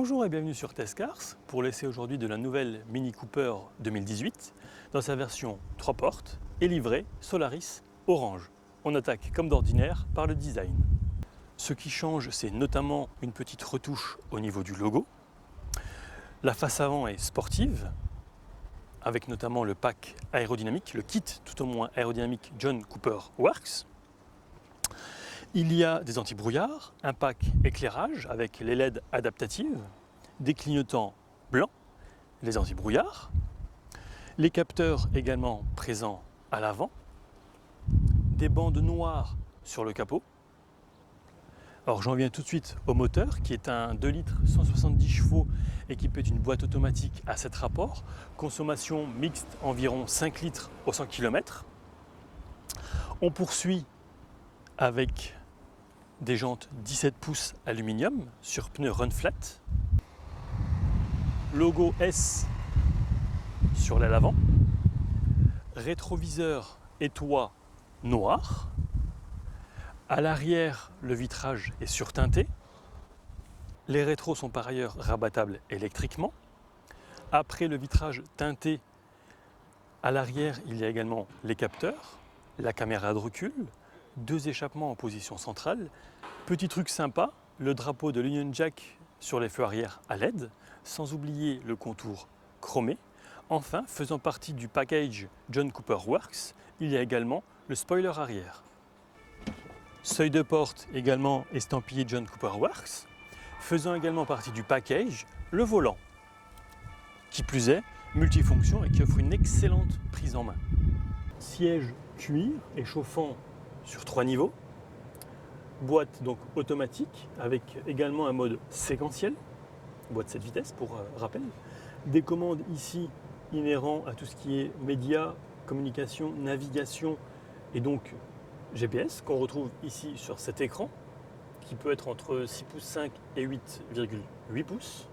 Bonjour et bienvenue sur Testcars pour l'essai aujourd'hui de la nouvelle Mini Cooper 2018 dans sa version 3 portes et livrée Solaris Orange. On attaque comme d'ordinaire par le design. Ce qui change, c'est notamment une petite retouche au niveau du logo. La face avant est sportive avec notamment le pack aérodynamique, le kit tout au moins aérodynamique John Cooper Works. Il y a des anti-brouillards, un pack éclairage avec les LED adaptatives, des clignotants blancs, les anti-brouillards, les capteurs également présents à l'avant, des bandes noires sur le capot. Alors j'en viens tout de suite au moteur qui est un 2 litres 170 chevaux équipé d'une boîte automatique à 7 rapports, consommation mixte environ 5 litres au 100 km. On poursuit avec des jantes 17 pouces aluminium sur pneus run flat, logo S sur l'aile avant, rétroviseur et toit noir. À l'arrière, le vitrage est surteinté. Les rétros sont par ailleurs rabattables électriquement. Après le vitrage teinté, à l'arrière, il y a également les capteurs, la caméra de recul, 2 échappements en position centrale. Petit truc sympa, le drapeau de l'Union Jack sur les feux arrière à LED, sans oublier le contour chromé. Enfin, faisant partie du package John Cooper Works, il y a également le spoiler arrière. Seuil de porte également estampillé John Cooper Works, faisant également partie du package, le volant, qui plus est multifonction et qui offre une excellente prise en main. Siège cuir et chauffant sur 3 niveaux, boîte donc automatique avec également un mode séquentiel, boîte 7 vitesses pour rappel, des commandes ici inhérents à tout ce qui est médias, communication, navigation et donc GPS qu'on retrouve ici sur cet écran qui peut être entre 6 pouces 5 et 8,8 pouces.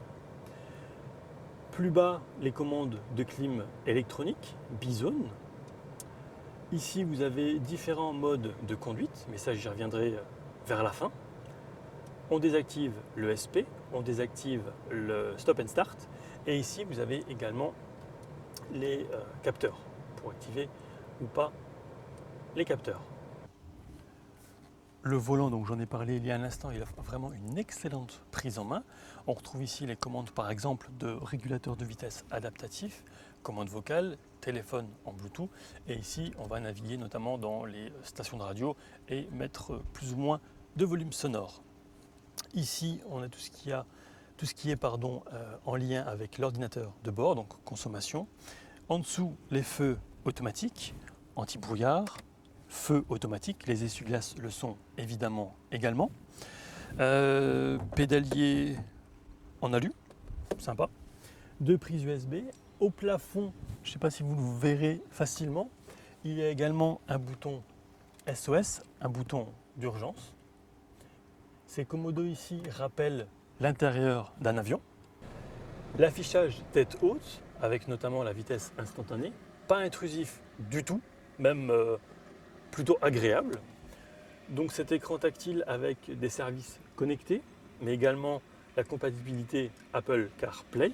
Plus bas, les commandes de clim électronique, bizone. Ici, vous avez différents modes de conduite, mais ça, j'y reviendrai vers la fin. On désactive le SP, on désactive le stop and start. Et ici, vous avez également les capteurs pour activer ou pas les capteurs. Le volant, donc j'en ai parlé il y a un instant, il a vraiment une excellente prise en main. On retrouve ici les commandes par exemple de régulateur de vitesse adaptatif, commande vocale, téléphone en Bluetooth. Et ici, on va naviguer notamment dans les stations de radio et mettre plus ou moins de volume sonore. Ici, on a tout ce qui est en lien avec l'ordinateur de bord, donc consommation. En dessous, les feux automatiques, anti-brouillard, feu automatique, les essuie-glaces le sont évidemment également. Pédalier en alu, sympa. 2 prises USB. Au plafond, je ne sais pas si vous le verrez facilement, il y a également un bouton SOS, un bouton d'urgence. Ces commodos ici rappellent l'intérieur d'un avion. L'affichage tête haute, avec notamment la vitesse instantanée, pas intrusif du tout, même plutôt agréable. Donc cet écran tactile avec des services connectés, mais également la compatibilité Apple CarPlay.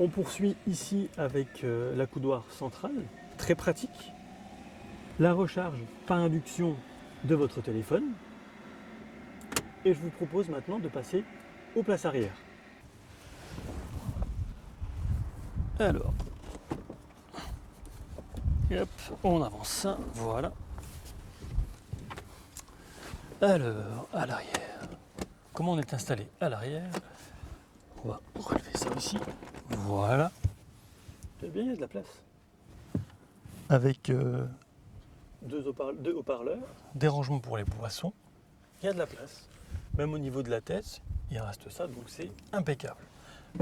On poursuit ici avec l'accoudoir central, très pratique. La recharge par induction de votre téléphone. Et je vous propose maintenant de passer aux places arrière. Alors, hop, on avance ça, voilà. Alors, à l'arrière, comment on est installé à l'arrière? On va relever ça aussi, voilà. Eh bien, il y a de la place. Avec 2 haut-parleurs, des rangements pour les boissons, il y a de la place. Même au niveau de la tête, il reste ça, donc c'est impeccable.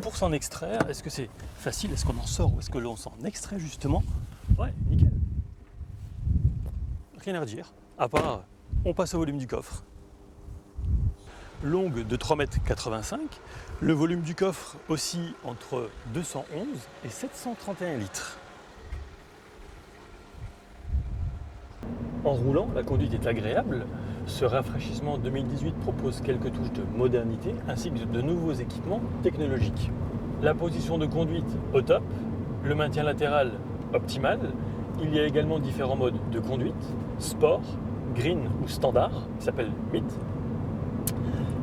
Pour s'en extraire, est-ce que c'est facile? Est-ce qu'on en sort ou est-ce que l'on s'en extrait justement? Ouais, nickel. Rien à redire, à part on passe au volume du coffre. Longue de 3,85 m, le volume du coffre oscille entre 211 et 731 litres. En roulant, la conduite est agréable. ce rafraîchissement 2018 propose quelques touches de modernité ainsi que de nouveaux équipements technologiques. La position de conduite au top, le maintien latéral optimal. Il y a également différents modes de conduite, sport, green ou standard, qui s'appelle MIT.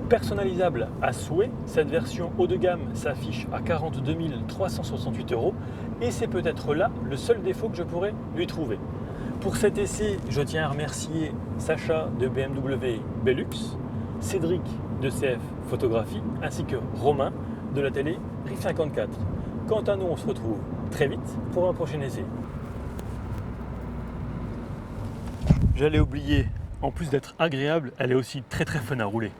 Personnalisable à souhait, cette version haut de gamme s'affiche à 42 368 € et c'est peut-être là le seul défaut que je pourrais lui trouver. Pour cet essai, je tiens à remercier Sacha de BMW Belux, Cédric de CF Photographie ainsi que Romain de la télé RIF 54. Quant à nous, on se retrouve très vite pour un prochain essai. J'allais oublier, en plus d'être agréable, elle est aussi très fun à rouler.